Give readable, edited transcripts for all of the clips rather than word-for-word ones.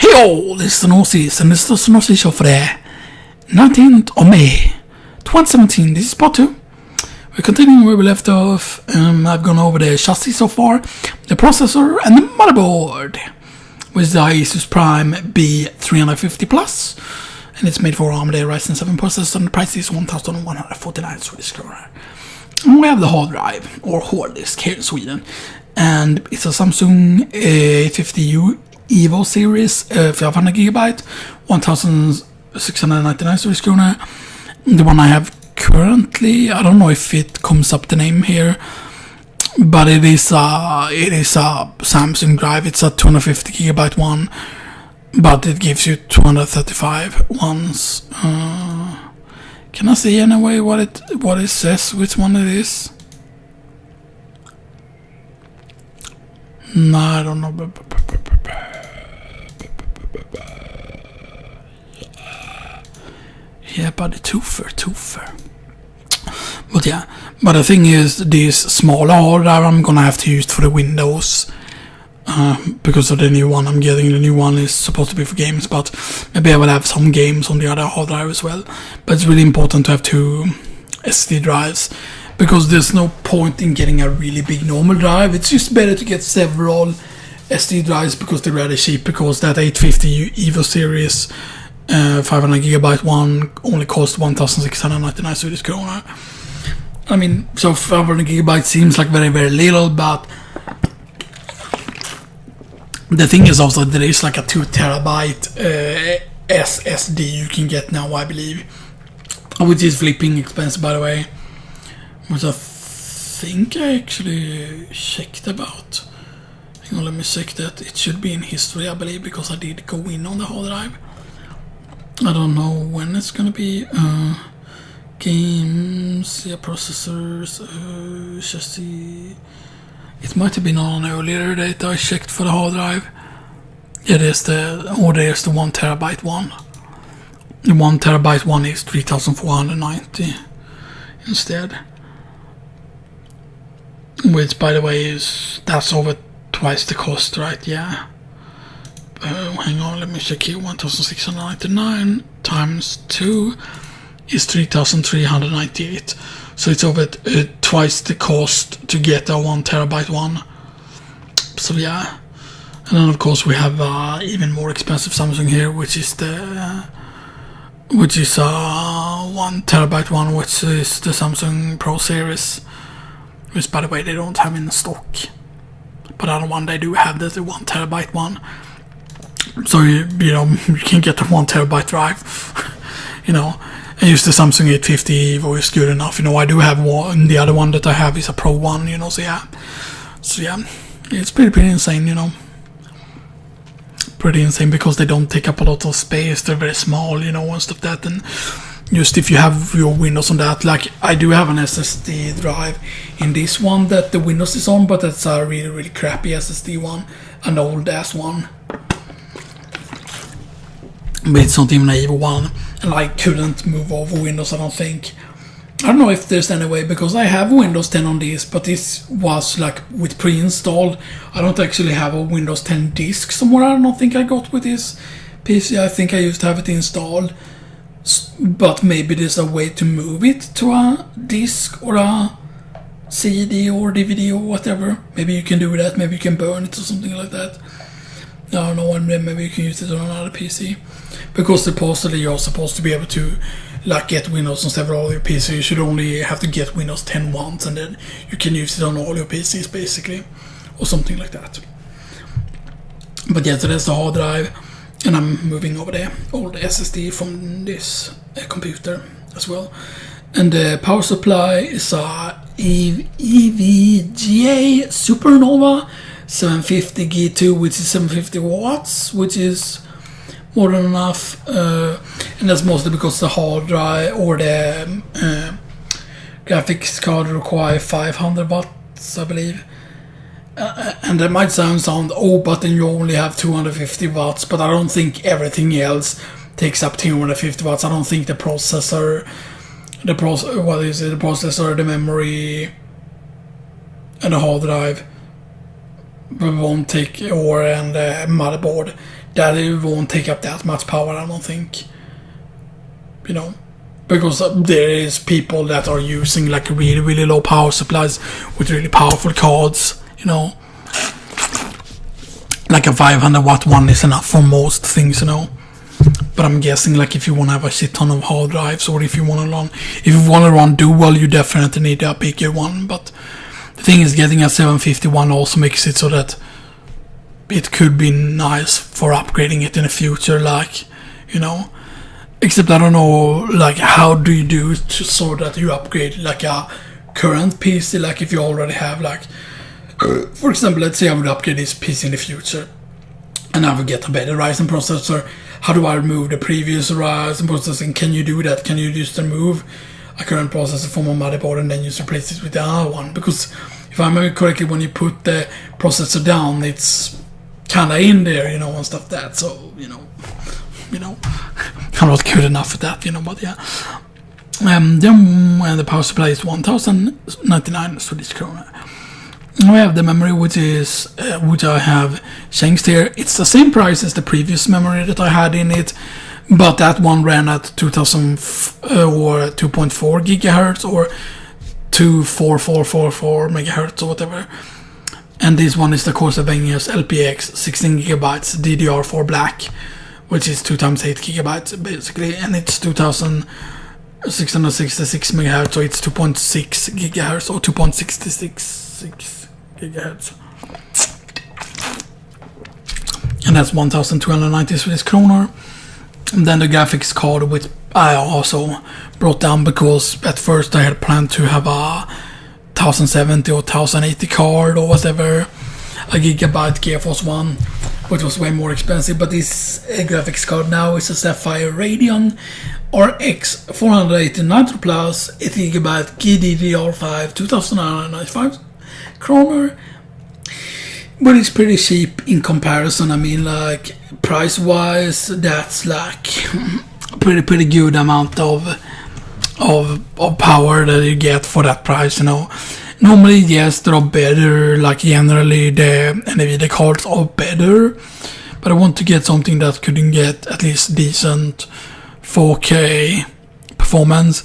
Hey all, this is the Northeast, and this is the Northeast show for the 19th of May 2017. This is part 2. We're continuing where we left off. I've gone over the chassis so far, the processor, and the motherboard, which is the Asus Prime B350 Plus, and it's made for AMD Ryzen 7 processor, and the price is 1,149 Swedish kronor. And we have the hard drive, or hard disk, here in Sweden, and it's a Samsung 850U Evo series, 500GB, 1,699 Swedish kronor. The one I have currently, I don't know if it comes up the name here, but it is a Samsung drive. It's a 250GB one, but it gives you 235 ones. Can I see anyway what it says, which one it is? No, I don't know. Yeah, but the twofer. But yeah, but the thing is, this smaller hard drive I'm gonna have to use for the Windows, because of the new one I'm getting. The new one is supposed to be for games, but maybe I will have some games on the other hard drive as well. But it's really important to have two SD drives, because there's no point in getting a really big normal drive. It's just better to get several SD drives because they're rather cheap, because that 850 Evo series 500GB one only cost 1,699 Swedish kronor. I mean, so 500GB seems like very, very little, but the thing is also there is like a 2TB SSD you can get now, I believe, which is flipping expensive, by the way, which I think I actually checked about. Hang on, let me check that. It should be in history, I believe, because I did go in on the hard drive. I don't know when it's gonna be. Games, yeah, processors, chassis. It might have been on an earlier date I checked for the hard drive. Yeah, there's the 1TB one. The 1TB one is 3,490 instead. Which, by the way, that's over twice the cost, right? Yeah. Hang on, let me check here. 1,699 times 2 is 3,398. So it's over twice the cost to get a 1TB one. So yeah. And then of course we have even more expensive Samsung here, which is a 1TB one, which is the Samsung Pro series, which, by the way, they don't have in stock. But the other one they do have, the 1TB one. So you can get the 1TB drive. I use the Samsung 850 Evo is good enough. I do have one. The other one that I have is a Pro one. So yeah, it's pretty insane. Pretty insane, because they don't take up a lot of space. They're very small, and stuff like that. And just if you have your Windows on that, like I do have an SSD drive in this one that the Windows is on, but that's a really, really crappy SSD one, an old ass one. But it's not even an Evo one, and I couldn't move over Windows, I don't think. I don't know if there's any way, because I have Windows 10 on this, but this was like with pre-installed. I don't actually have a Windows 10 disk somewhere. I don't think I got with this PC. I think I used to have it installed, but maybe there's a way to move it to a disk or a CD or DVD or whatever. Maybe you can do that. Maybe you can burn it or something like that. I don't know, and then maybe you can use it on another PC. Because supposedly you're supposed to be able to get Windows on several of your PCs. You should only have to get Windows 10 once, and then you can use it on all your PCs basically, or something like that. But yeah, so that's the hard drive, and I'm moving over the old SSD from this computer as well. And the power supply is a EVGA Supernova 750 G2, which is 750 watts, which is more than enough, and that's mostly because the hard drive or the graphics card require 500 watts, I believe. And that might sound, but then you only have 250 watts, but I don't think everything else takes up 250 watts. I don't think the processor, the memory, and the hard drive won't take, and the motherboard that it won't take up that much power, I don't think. You know, because there is people that are using like really, really low power supplies with really powerful cards, you know. Like a 500 watt one is enough for most things, you know. But I'm guessing like if you want to have a shit ton of hard drives, or if you want to run dual, you definitely need a bigger one. But the thing is, getting a 751 also makes it so that it could be nice for upgrading it in the future, like, you know. Except I don't know, like, how do you do it so that you upgrade like a current PC, like if you already have like, for example, let's say I would upgrade this PC in the future and I would get a better Ryzen processor. How do I remove the previous Ryzen processor? Can you do that? Can you just remove a current processor from a motherboard and then just replace it with the other one? Because if I remember correctly, when you put the processor down, it's kinda in there, you know, and stuff like that. So, you know, I'm not good enough at that, you know, but yeah. Then the power supply is 1,099 Swedish krona. We have the memory, which I have changed here. It's the same price as the previous memory that I had in it, but that one ran at 2,000 or 2.4 gigahertz or 24444 megahertz or whatever. And this one is the Corsair LPX 16 gigabytes DDR4 black, which is 2 times 8 gigabytes basically, and it's 2,666 megahertz, so it's 2.6 gigahertz or 2.666 gigahertz. And that's 1,290 Swedish kronor. And then the graphics card, which I also brought down because at first I had planned to have a 1070 or 1080 card or whatever, a gigabyte GeForce One, which was way more expensive. But this graphics card now is a Sapphire Radeon RX 480 Nitro Plus 8 GB GDDR5 2,995 kronor. But it's pretty cheap in comparison. I mean, like, price wise, that's like pretty good amount of power that you get for that price, you know. Normally, yes, there are better, like generally the NVIDIA cards are better, but I want to get something that could get at least decent 4K performance.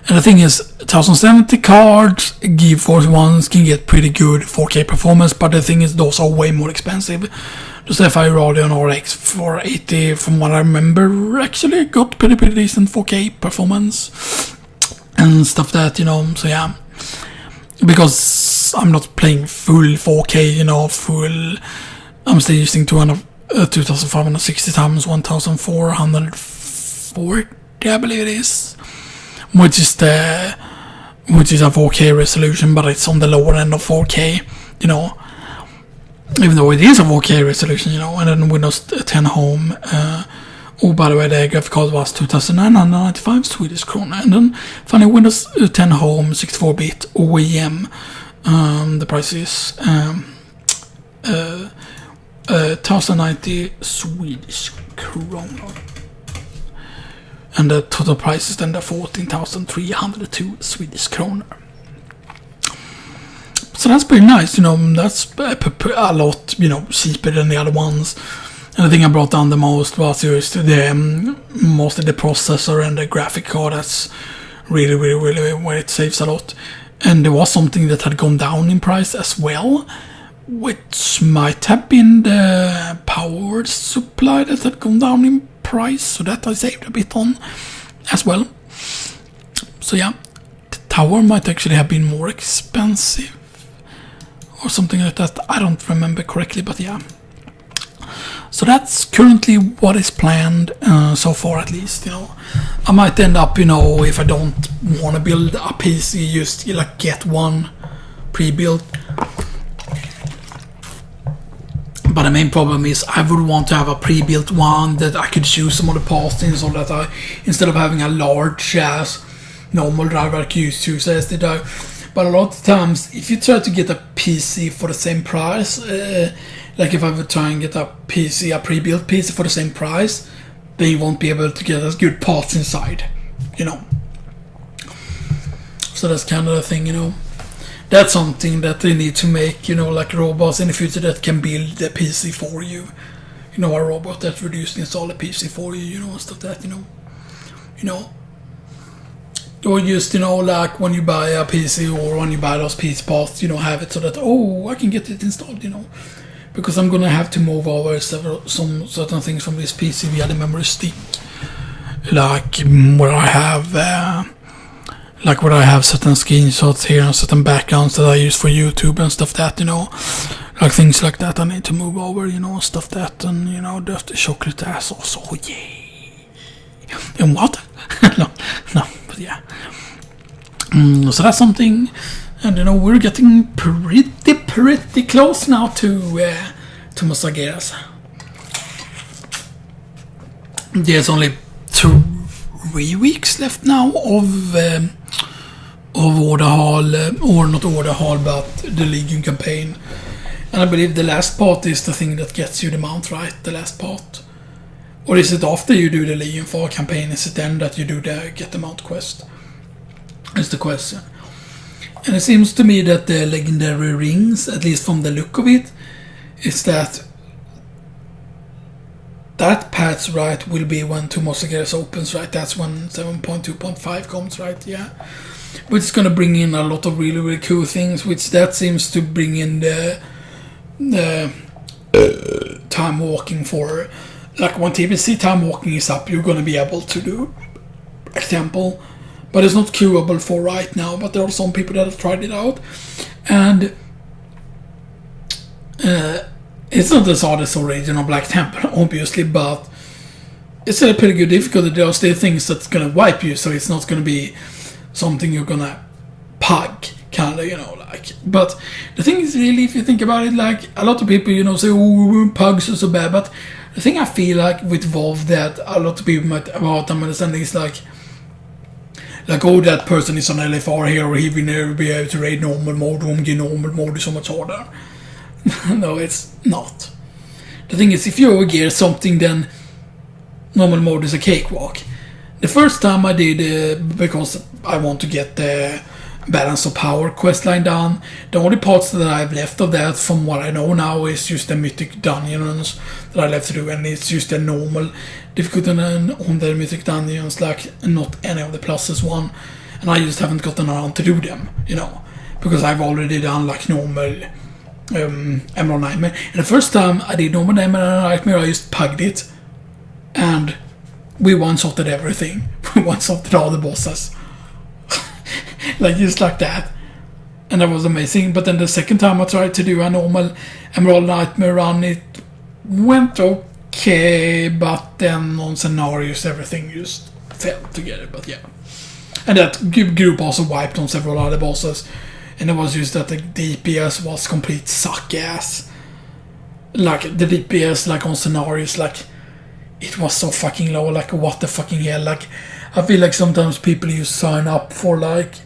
And the thing is, 1070 cards, GeForce ones can get pretty good 4K performance, but the thing is, those are way more expensive. The Sapphire Radeon RX 480, from what I remember, actually got pretty decent 4K performance and stuff that, you know, so yeah. Because I'm not playing full 4K, you know, I'm still using 2560 times 1440, I believe it is, which is a 4K resolution, but it's on the lower end of 4K, you know, even though it is a 4K resolution, you know. And then Windows 10 Home, oh, by the way, the graphic card was 2,995 Swedish krona. And then finally, Windows 10 Home 64-bit OEM, the price is 1,090 Swedish krona. And the total price is then 14,302 Swedish kronor. So that's pretty nice, you know. That's a lot, you know, cheaper than the other ones. And the thing I brought down the most was just mostly the processor and the graphic card. That's really where it saves a lot. And there was something that had gone down in price as well, which might have been the power supply that had gone down in price, so that I saved a bit on as well. So yeah, the tower might actually have been more expensive or something like that. I don't remember correctly, but yeah. So that's currently what is planned so far, at least, you know. I might end up, you know, if I don't want to build a PC, just like get one pre-built. But the main problem is I would want to have a pre-built one that I could choose some of the parts in, so that I, instead of having a large ass normal drive, I could use two SD drive. But a lot of times, if you try to get a PC for the same price, like if I would try and get a pre-built PC for the same price, then you won't be able to get as good parts inside, you know. So that's kind of the thing, you know. That's something that they need to make, you know, like robots in the future that can build the PC for you. a robot that reduced install a PC for you, and stuff that, or just, like when you buy a PC or when you buy those PC parts, have it so that, I can get it installed, because I'm gonna have to move over some certain things from this PC via the memory stick, like where I have certain screenshots here and certain backgrounds that I use for YouTube and stuff that, like things like that I need to move over, stuff that, and the chocolate ass also, yay. And what? no, but yeah. So that's something, and we're getting pretty close now to Musageras. There's only 3 weeks left now of Order Hall, or not Order Hall, but the Legion campaign. And I believe the last part is the thing that gets you the mount, right? The last part. Or is it after you do the Legion 4 campaign? Is it then that you do the get the mount quest? Is the question. And it seems to me that the legendary rings, at least from the look of it, is that patch, right, will be when Musageras opens, right? That's when 7.2.5 comes, right? Yeah. Which is going to bring in a lot of really, really cool things, which that seems to bring in the time walking for, like when TBC time walking is up, you're going to be able to do example, but it's not queuable for right now, but there are some people that have tried it out, and it's not as hard as original Black Temple, obviously, but it's still a pretty good difficulty. There are still things that's going to wipe you, so it's not going to be something you're going to pug, kind of, like. But the thing is, really, if you think about it, like, a lot of people, say, pugs are so bad, but the thing I feel like with Valve that a lot of people might about them understanding is like, that person is on LFR here, or he will never be able to raid normal mode, normal mode is so much harder. No, it's not. The thing is, if you overgear something, then normal mode is a cakewalk. The first time I did, because I want to get the Balance of Power questline done, the only parts that I've left of that, from what I know now, is just the Mythic Dungeons that I left to do, and it's just the normal difficulty on the Mythic Dungeons, like not any of the pluses one, and I just haven't gotten around to do them, because I've already done like normal Emerald Nightmare. And the first time I did normal Emerald Nightmare, I just pugged it, and we one-shotted everything. We one-shotted all the bosses. Like, just like that. And that was amazing. But then the second time I tried to do a normal Emerald Nightmare run, it went okay, but then on scenarios everything just fell together. But yeah. And that group also wiped on several other bosses. And it was just that the DPS was complete suck-ass. Like, the DPS, like, on scenarios, like, it was so fucking low, like, what the fucking hell, like, I feel like sometimes people you sign up and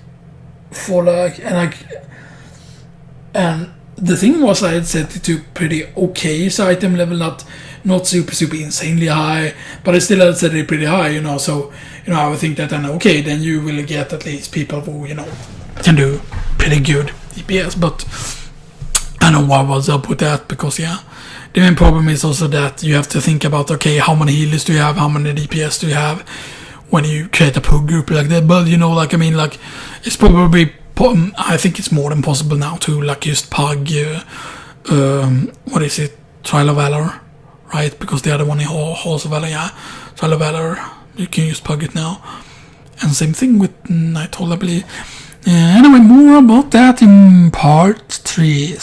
the thing was, I had set it to pretty okay item level, not super insanely high, but I still had set it pretty high, so, I would think that then, okay, then you will get at least people who, can do pretty good DPS, but I know what was up with that, because, yeah, the main problem is also that you have to think about, okay, how many healers do you have, how many DPS do you have, when you create a pug group like that. But it's probably, I think it's more than possible now to like just pug what is it, Trial of Valor, right? Because the other one is Halls of Valor, yeah, Trial of Valor, you can just pug it now. And same thing with Nighthold, I believe. Anyway, more about that in part 3.